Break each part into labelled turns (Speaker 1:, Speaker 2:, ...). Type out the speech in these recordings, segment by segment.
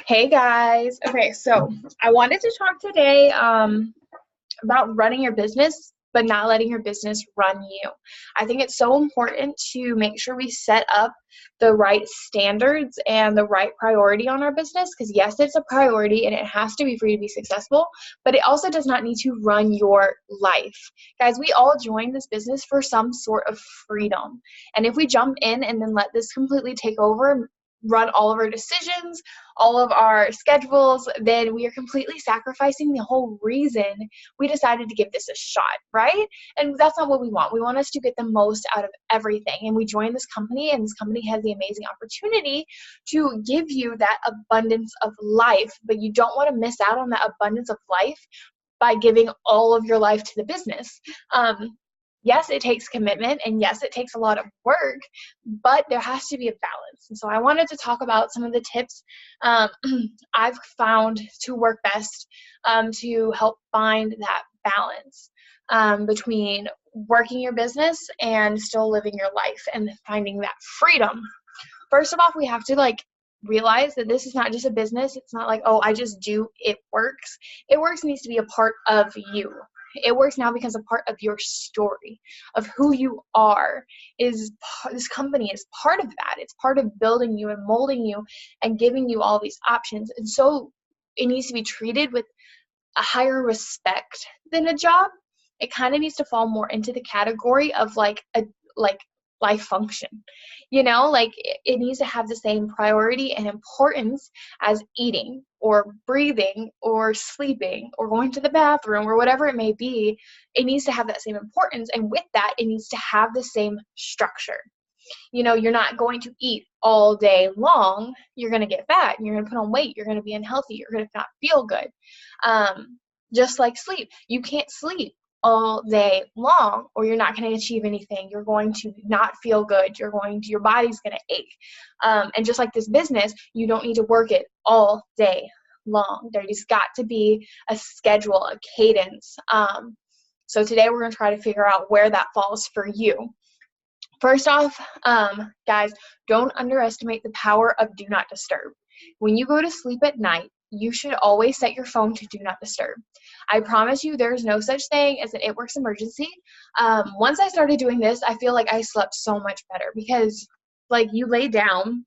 Speaker 1: Hey guys. Okay, so I wanted to talk today about running your business, but not letting your business run you. I think it's so important to make sure we set up the right standards and the right priority on our business because, yes, it's a priority and it has to be for you to be successful, but it also does not need to run your life. Guys, we all join this business for some sort of freedom. And if we jump in and then let this completely take over, run all of our decisions, all of our schedules, then we are completely sacrificing the whole reason we decided to give this a shot, right? And that's not what we want. We want us to get the most out of everything. And we join this company, and this company has the amazing opportunity to give you that abundance of life, but you don't want to miss out on that abundance of life by giving all of your life to the business. Yes, it takes commitment, and yes, it takes a lot of work, but there has to be a balance. And so I wanted to talk about some of the tips I've found to work best to help find that balance between working your business and still living your life and finding that freedom. First of all, we have to realize that this is not just a business. It's not like, oh, I just do it works. It works needs to be a part of you. It works now because a part of your story, of who you are, this company is part of that. It's part of building you and molding you and giving you all these options. And so it needs to be treated with a higher respect than a job. It kind of needs to fall more into the category of like life function. It needs to have the same priority and importance as eating or breathing or sleeping or going to the bathroom or whatever it may be. It needs to have that same importance, and with that, it needs to have the same structure. You're not going to eat all day long. You're going to get fat and you're going to put on weight. You're going to be unhealthy. You're going to not feel good. Just like sleep. You can't sleep all day long or you're not going to achieve anything. You're going to not feel good. Your body's going to ache. And just like this business, you don't need to work it all day long. There's got to be a schedule, a cadence. So today we're going to try to figure out where that falls for you. First off, guys, don't underestimate the power of do not disturb. When you go to sleep at night, you should always set your phone to do not disturb. I promise you there's no such thing as an it works emergency. Once I started doing this, I feel like I slept so much better because you lay down,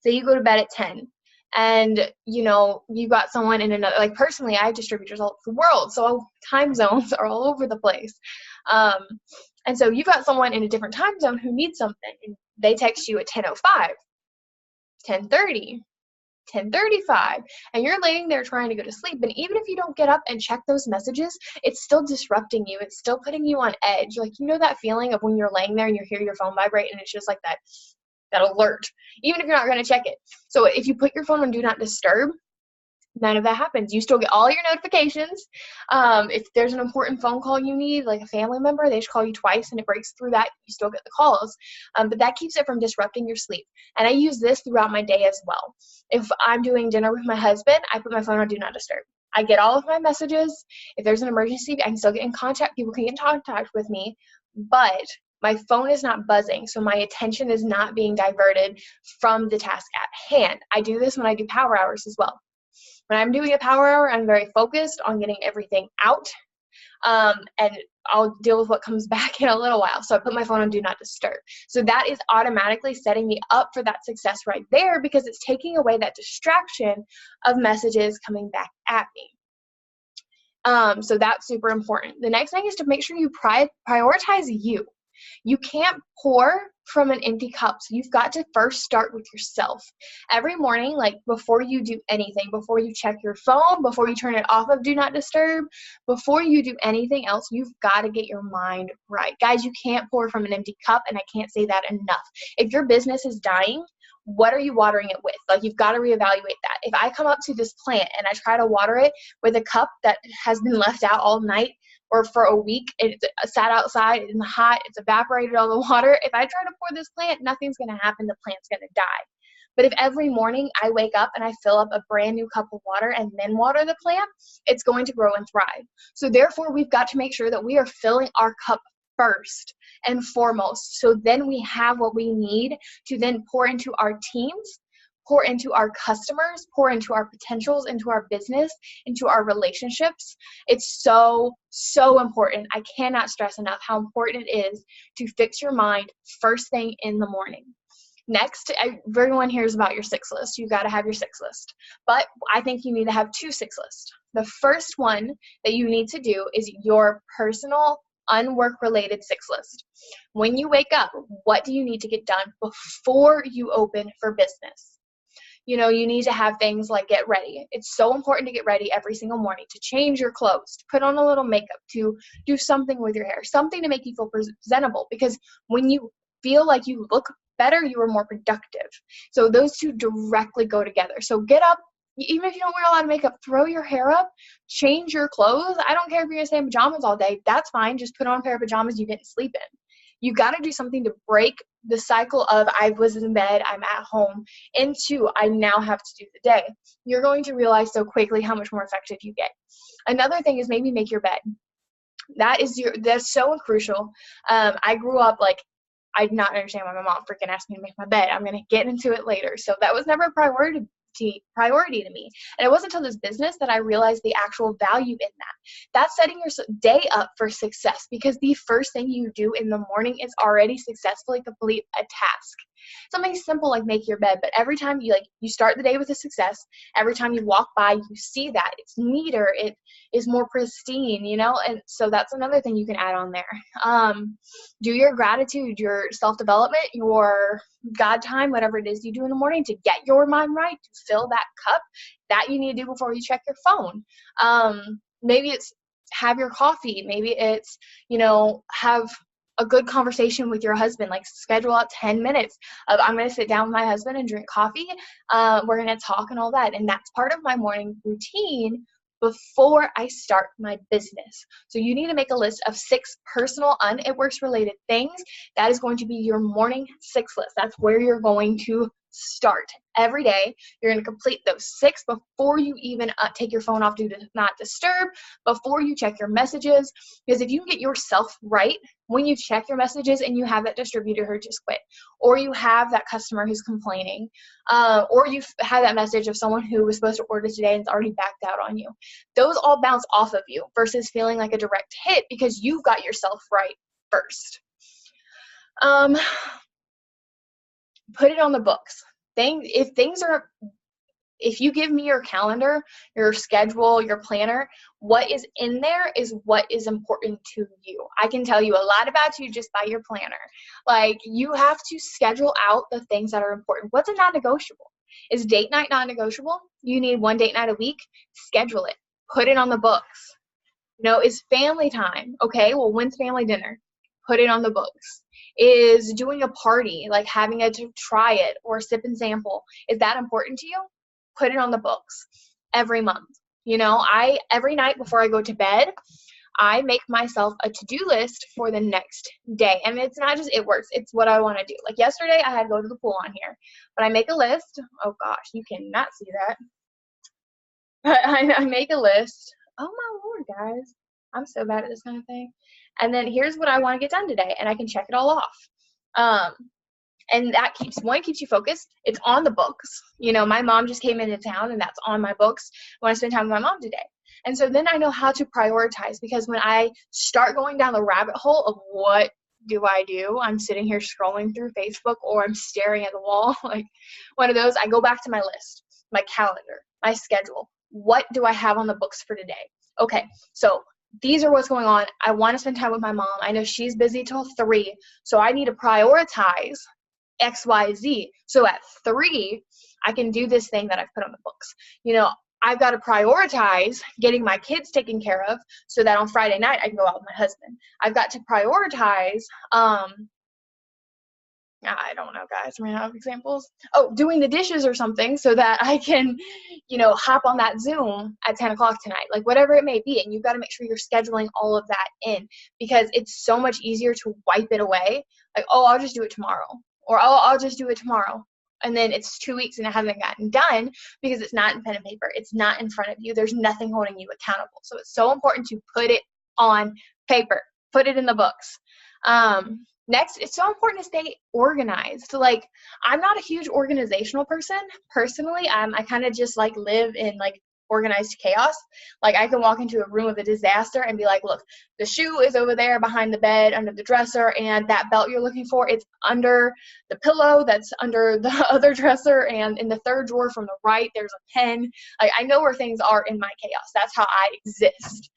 Speaker 1: say you go to bed at 10 and you got someone in another, personally, I have distributors all over the world, so time zones are all over the place. And so you've got someone in a different time zone who needs something, and they text you at 10:05, 10:30, 10:35, and you're laying there trying to go to sleep. And even if you don't get up and check those messages, it's still disrupting you. It's still putting you on edge. That feeling of when you're laying there and you hear your phone vibrate and it's just like that alert, even if you're not going to check it. So if you put your phone on do not disturb, none of that happens. You still get all your notifications. If there's an important phone call you need, like a family member, they just call you twice and it breaks through that. You still get the calls. But that keeps it from disrupting your sleep. And I use this throughout my day as well. If I'm doing dinner with my husband, I put my phone on do not disturb. I get all of my messages. If there's an emergency, I can still get in contact. People can get in contact with me. But my phone is not buzzing, so my attention is not being diverted from the task at hand. I do this when I do power hours as well. When I'm doing a power hour, I'm very focused on getting everything out, and I'll deal with what comes back in a little while. So I put my phone on do not disturb. So that is automatically setting me up for that success right there because it's taking away that distraction of messages coming back at me. So that's super important. The next thing is to make sure you prioritize you. You can't pour from an empty cup. So you've got to first start with yourself. Every morning, before you do anything, before you check your phone, before you turn it off of do not disturb, before you do anything else, you've got to get your mind right. Guys, you can't pour from an empty cup, and I can't say that enough. If your business is dying, what are you watering it with? You've got to reevaluate that. If I come up to this plant and I try to water it with a cup that has been left out all night, or for a week, it's sat outside in the hot, it's evaporated all the water. If I try to pour this plant, nothing's going to happen. The plant's going to die. But if every morning I wake up and I fill up a brand new cup of water and then water the plant, it's going to grow and thrive. So therefore, we've got to make sure that we are filling our cup first and foremost. So then we have what we need to then pour into our teams, pour into our customers, pour into our potentials, into our business, into our relationships. It's so, so important. I cannot stress enough how important it is to fix your mind first thing in the morning. Next, everyone hears about your 6 list. You got to have your 6 list. But I think you need to have 2 6 lists. The first one that you need to do is your personal unwork-related 6 list. When you wake up, what do you need to get done before you open for business? You know, you need to have things like get ready. It's so important to get ready every single morning, to change your clothes, to put on a little makeup, to do something with your hair, something to make you feel presentable. Because when you feel like you look better, you are more productive. So those two directly go together. So get up, even if you don't wear a lot of makeup, throw your hair up, change your clothes. I don't care if you're going to stay in pajamas all day. That's fine. Just put on a pair of pajamas you didn't sleep in. You got to do something to break the cycle of I was in bed, I'm at home, into I now have to do the day. You're going to realize so quickly how much more effective you get. Another thing is maybe make your bed. That's so crucial. I grew up like, I did not understand why my mom freaking asked me to make my bed. I'm going to get into it later. So that was never a priority to me. And it wasn't until this business that I realized the actual value in that. That's setting your day up for success, because the first thing you do in the morning is already successfully complete a task. Something simple like make your bed, but every time you start the day with a success, every time you walk by, you see that it's neater, it is more pristine, you know? And so that's another thing you can add on there. Do your gratitude, your self-development, your God time, whatever it is you do in the morning to get your mind right, to fill that cup, that you need to do before you check your phone. Maybe it's have your coffee. Maybe it's, have a good conversation with your husband, like schedule out 10 minutes of I'm going to sit down with my husband and drink coffee. We're going to talk and all that. And that's part of my morning routine before I start my business. So you need to make a list of 6 personal it works related things. That is going to be your morning 6 list. That's where you're going to start every day. You're going to complete those 6 before you even take your phone off do not disturb, before you check your messages. Because if you can get yourself right when you check your messages and you have that distributor who just quit, or you have that customer who's complaining, or you have that message of someone who was supposed to order today and it's already backed out on you, those all bounce off of you versus feeling like a direct hit because you've got yourself right first. Put it on the books. If you give me your calendar, your schedule, your planner, what is in there is what is important to you. I can tell you a lot about you just by your planner. Like, you have to schedule out the things that are important. What's a non-negotiable? Is date night non-negotiable? You need 1 date night a week? Schedule it. Put it on the books. Is family time? Okay, well, when's family dinner? Put it on the books. Is doing a party, like having to try it or sip and sample, is that important to you? Put it on the books every month. Every night before I go to bed, I make myself a to-do list for the next day. And it's not just it works, it's what I want to do. Like yesterday, I had to go to the pool on here, but I make a list. Oh gosh, you cannot see that. But I make a list. Oh my Lord, guys. I'm so bad at this kind of thing. And then here's what I want to get done today, and I can check it all off. And that keeps you focused. It's on the books. My mom just came into town, and that's on my books. I want to spend time with my mom today. And so then I know how to prioritize, because when I start going down the rabbit hole of what do I do, I'm sitting here scrolling through Facebook or I'm staring at the wall, like one of those, I go back to my list, my calendar, my schedule. What do I have on the books for today? Okay, so these are what's going on. I want to spend time with my mom. I know she's busy till 3, so I need to prioritize X, Y, Z. So at 3, I can do this thing that I've put on the books. I've got to prioritize getting my kids taken care of so that on Friday night I can go out with my husband. I've got to prioritize, I don't know, guys. I have examples. Oh, doing the dishes or something so that I can, hop on that Zoom at 10 o'clock tonight, like whatever it may be. And you've got to make sure you're scheduling all of that in, because it's so much easier to wipe it away. Like, oh, I'll just do it tomorrow. Or, oh, I'll just do it tomorrow. And then it's 2 weeks and it hasn't gotten done because it's not in pen and paper. It's not in front of you. There's nothing holding you accountable. So it's so important to put it on paper. Put it in the books. Next, it's so important to stay organized. Like, I'm not a huge organizational person personally. I kind of just like live in like organized chaos. Like, I can walk into a room of a disaster and be like, look, the shoe is over there behind the bed under the dresser, and that belt you're looking for, it's under the pillow that's under the other dresser, and in the third drawer from the right there's a pen. Like, I know where things are in my chaos. That's how I exist.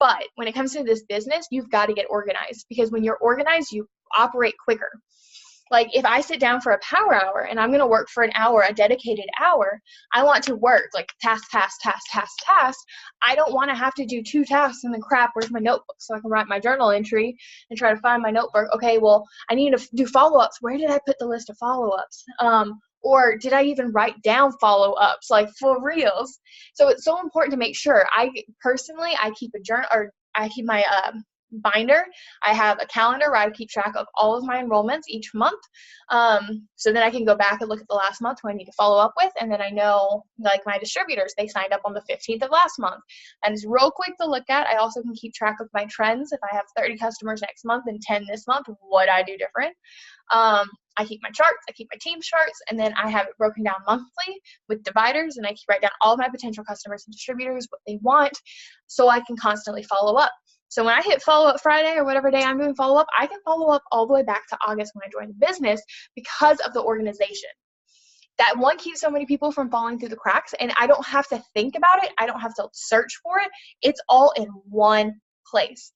Speaker 1: But when it comes to this business, you've got to get organized, because when you're organized, you operate quicker. Like, if I sit down for a power hour and I'm going to work for an hour, a dedicated hour, I want to work like task, task, task, task, task. I don't want to have to do 2 tasks and then crap, where's my notebook? So I can write my journal entry and try to find my notebook. Okay, well, I need to do follow-ups. Where did I put the list of follow-ups? Or did I even write down follow-ups, like for reals? So it's so important to make sure. I keep a journal, or I keep my binder. I have a calendar where I keep track of all of my enrollments each month. So then I can go back and look at the last month who I need to follow up with. And then I know, like, my distributors, they signed up on the 15th of last month. And it's real quick to look at. I also can keep track of my trends. If I have 30 customers next month and 10 this month, what I do different. I keep my charts, I keep my team charts, and then I have it broken down monthly with dividers, and I write down all of my potential customers and distributors, what they want, so I can constantly follow up. So when I hit follow-up Friday or whatever day I'm doing follow-up, I can follow up all the way back to August when I joined the business because of the organization. That one keeps so many people from falling through the cracks, and I don't have to think about it. I don't have to search for it. It's all in one place.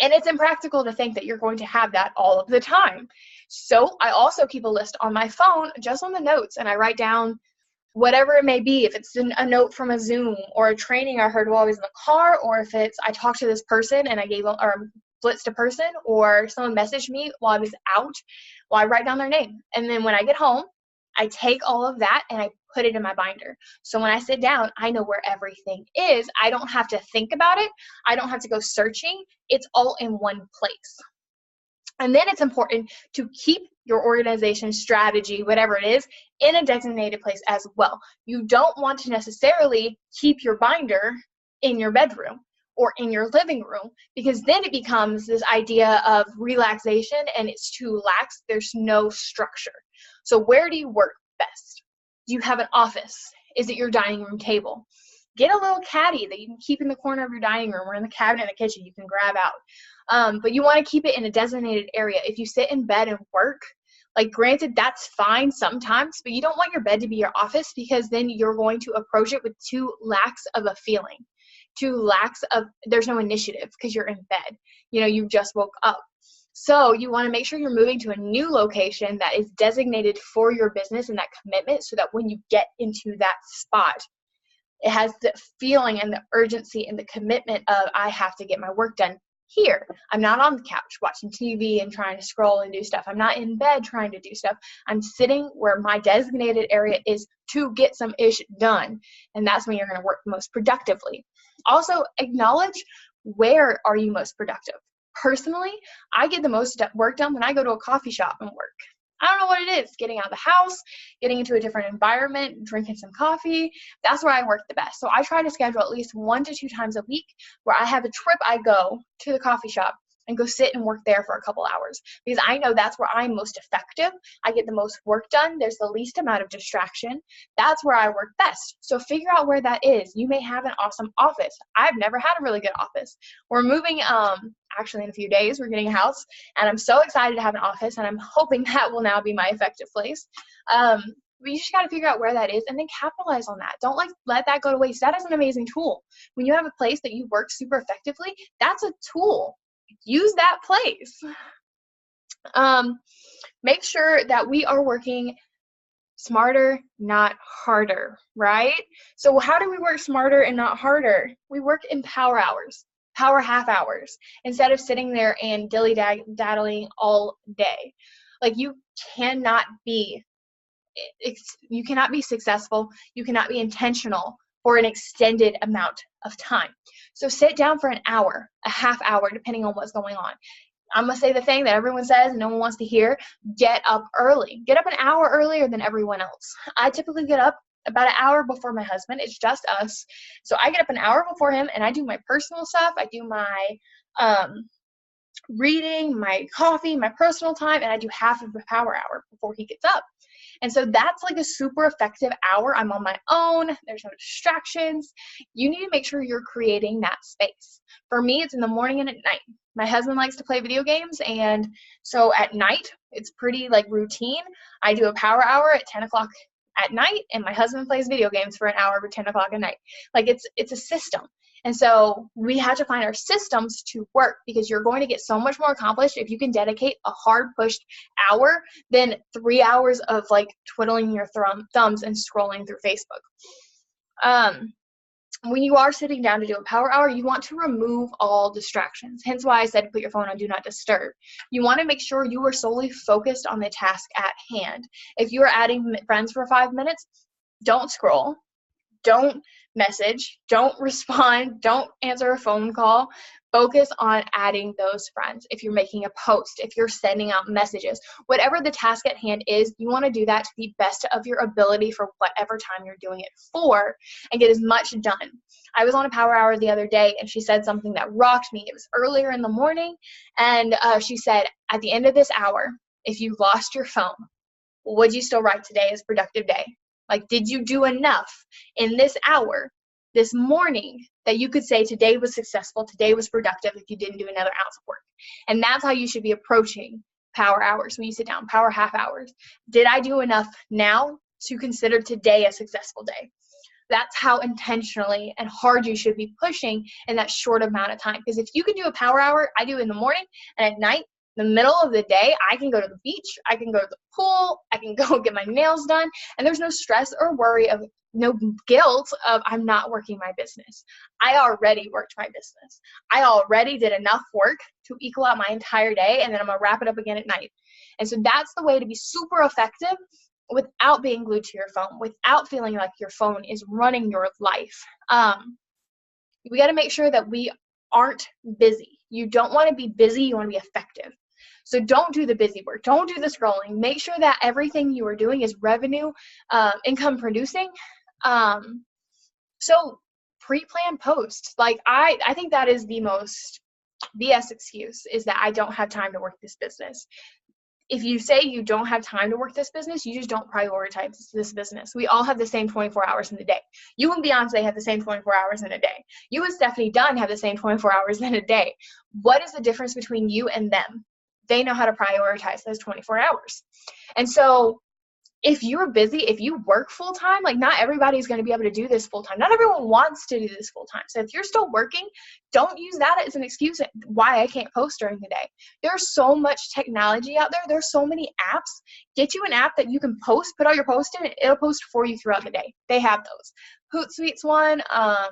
Speaker 1: And it's impractical to think that you're going to have that all of the time. So I also keep a list on my phone, just on the notes, and I write down whatever it may be. If it's a note from a Zoom or a training I heard while I was in the car, or if it's I talked to this person and I gave them, or blitzed a person, or someone messaged me while I was out, well, I write down their name. And then when I get home, I take all of that and I put it in my binder. So when I sit down, I know where everything is. I don't have to think about it. I don't have to go searching. It's all in one place. And then it's important to keep your organization strategy, whatever it is, in a designated place as well. You don't want to necessarily keep your binder in your bedroom or in your living room, because then it becomes this idea of relaxation and it's too lax. There's no structure. So where do you work best? Do you have an office? Is it your dining room table? Get a little caddy that you can keep in the corner of your dining room or in the cabinet in the kitchen you can grab out. But you want to keep it in a designated area. If you sit in bed and work, like, granted, that's fine sometimes, but you don't want your bed to be your office, because then you're going to approach it with too lax of a feeling. There's no initiative because you're in bed. You just woke up. So you want to make sure you're moving to a new location that is designated for your business and that commitment, so that when you get into that spot, it has the feeling and the urgency and the commitment of, I have to get my work done here. I'm not on the couch watching TV and trying to scroll and do stuff. I'm not in bed trying to do stuff. I'm sitting where my designated area is to get some ish done. And that's when you're going to work most productively. Also, acknowledge, where are you most productive? Personally, I get the most work done when I go to a coffee shop and work. I don't know what it is, getting out of the house, getting into a different environment, drinking some coffee. That's where I work the best. So I try to schedule at least 1 to 2 times a week where I have a trip. I go to the coffee shop and go sit and work there for a couple hours, because I know that's where I'm most effective. I get the most work done. There's the least amount of distraction. That's where I work best. So figure out where that is. You may have an awesome office. I've never had a really good office. We're moving, actually in a few days, we're getting a house, and I'm so excited to have an office, and I'm hoping that will now be my effective place. But you just got to figure out where that is and then capitalize on that. Don't let that go to waste. That is an amazing tool. When you have a place that you work super effectively, that's a tool. Use that place. Make sure that we are working smarter, not harder, right? So how do we work smarter and not harder? We work in power hours, power half hours, instead of sitting there and dilly-daddling all day. Like, you cannot be successful, you cannot be intentional for an extended amount of time. So sit down for an hour, a half hour, depending on what's going on. I'm going to say the thing that everyone says and no one wants to hear: get up early. Get up an hour earlier than everyone else. I typically get up about an hour before my husband. It's just us. So I get up an hour before him and I do my personal stuff. I do my reading, my coffee, my personal time, and I do half of the power hour before he gets up. And so that's like a super effective hour. I'm on my own. There's no distractions. You need to make sure you're creating that space. For me, it's in the morning and at night. My husband likes to play video games, and so at night, it's pretty like routine. I do a power hour at 10 o'clock at night, and my husband plays video games for an hour at 10 o'clock at night. Like it's a system. And so we have to find our systems to work, because you're going to get so much more accomplished if you can dedicate a hard pushed hour than 3 hours of like twiddling your thumbs and scrolling through Facebook. When you are sitting down to do a power hour, you want to remove all distractions. Hence why I said put your phone on do not disturb. You want to make sure you are solely focused on the task at hand. If you are adding friends for 5 minutes, don't scroll, don't message, don't respond, don't answer a phone call. Focus on adding those friends. If you're making a post, if you're sending out messages, whatever the task at hand is, you want to do that to the best of your ability for whatever time you're doing it for, and get as much done. I was on a power hour the other day, and she said something that rocked me. It was earlier in the morning, and she said, at the end of this hour, if you lost your phone, would you still write today as productive day? Like, did you do enough in this hour, this morning, that you could say today was successful, today was productive if you didn't do another ounce of work? And that's how you should be approaching power hours when you sit down, power half hours. Did I do enough now to consider today a successful day? That's how intentionally and hard you should be pushing in that short amount of time. Because if you can do a power hour, I do in the morning and at night, the middle of the day, I can go to the beach, I can go to the pool, I can go get my nails done, and there's no stress or worry of no guilt of I'm not working my business. I already worked my business. I already did enough work to equal out my entire day, and then I'm gonna wrap it up again at night. And so that's the way to be super effective without being glued to your phone, without feeling like your phone is running your life. We got to make sure that we aren't busy. You don't want to be busy, you want to be effective. So don't do the busy work. Don't do the scrolling. Make sure that everything you are doing is revenue, income producing. So pre-plan posts. Like I think that is the most BS excuse, is that I don't have time to work this business. If you say you don't have time to work this business, you just don't prioritize this business. We all have the same 24 hours in the day. You and Beyonce have the same 24 hours in a day. You and Stephanie Dunn have the same 24 hours in a day. What is the difference between you and them? They know how to prioritize those 24 hours. And so if you're busy, if you work full time, like not everybody's going to be able to do this full time. Not everyone wants to do this full time. So if you're still working, don't use that as an excuse why I can't post during the day. There's so much technology out there. There's so many apps. Get you an app that you can post, put all your posts in, and it'll post for you throughout the day. They have those. Hootsuite's one. I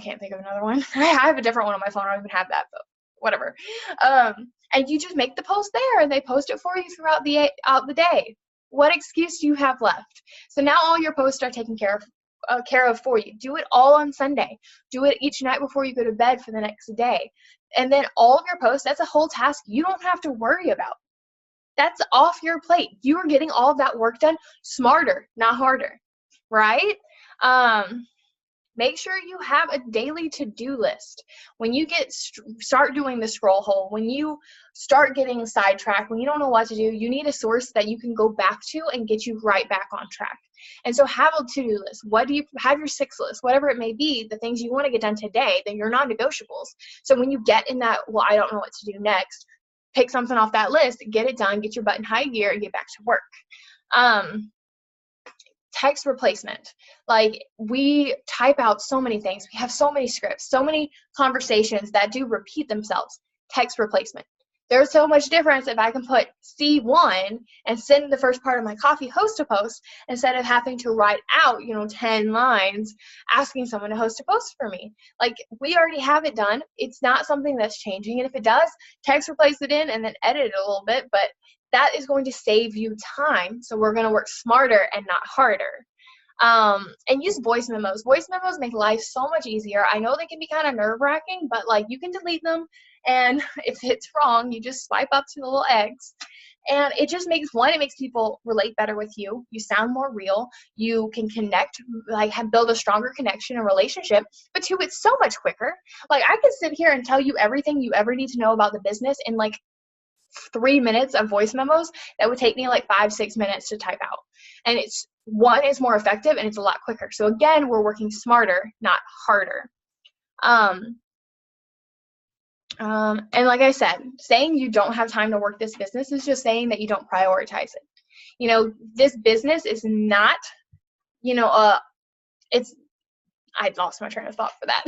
Speaker 1: can't think of another one. I have a different one on my phone. I don't even have that, but whatever. And you just make the post there, and they post it for you throughout the day. What excuse do you have left? So now all your posts are taken care of for you. Do it all on Sunday. Do it each night before you go to bed for the next day. And then all of your posts, that's a whole task you don't have to worry about. That's off your plate. You are getting all of that work done smarter, not harder, right? Make sure you have a daily to-do list. When you start doing the scroll hole, when you start getting sidetracked, when you don't know what to do, you need a source that you can go back to and get you right back on track. And so have a to-do list. What do you have? Your 6 list, whatever it may be, the things you want to get done today, that your non-negotiables. So when you get in that, well, I don't know what to do next, pick something off that list, get it done, get your butt in high gear, and get back to work. Text replacement. Like, we type out so many things. We have so many scripts, so many conversations that do repeat themselves. Text replacement. There's so much difference if I can put C1 and send the first part of my coffee host a post instead of having to write out, 10 lines asking someone to host a post for me. Like, we already have it done. It's not something that's changing. And if it does, text replace it in and then edit it a little bit. But that is going to save you time. So we're going to work smarter and not harder. And use voice memos. Voice memos make life so much easier. I know they can be kind of nerve-wracking, but like, you can delete them, and if it's wrong, you just swipe up to the little X And it just makes, one, it makes people relate better with you. You sound more real. You can connect, like build a stronger connection and relationship. But two, it's so much quicker. Like I could sit here and tell you everything you ever need to know about the business in like 3 minutes of voice memos that would take me like 5-6 minutes to type out. And it's, one, is more effective and it's a lot quicker. So again, we're working smarter, not harder. And like I said, saying you don't have time to work this business is just saying that you don't prioritize it. You know, this business is not, you know, it's, I lost my train of thought for that.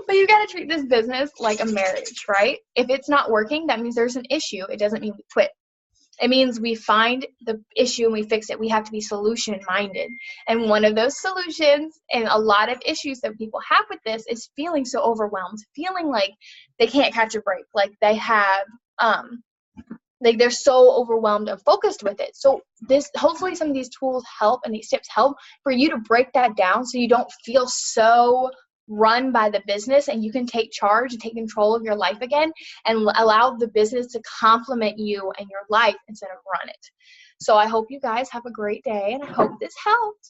Speaker 1: But you got to treat this business like a marriage, right? If it's not working, that means there's an issue. It doesn't mean we quit. It means we find the issue and we fix it. We have to be solution minded. And one of those solutions and a lot of issues that people have with this is feeling so overwhelmed, feeling like they can't catch a break, like they have, like they're so overwhelmed and focused with it. So this, hopefully some of these tools help and these tips help for you to break that down so you don't feel so run by the business, and you can take charge and take control of your life again and allow the business to complement you and your life instead of run it. So I hope you guys have a great day, and I hope this helped.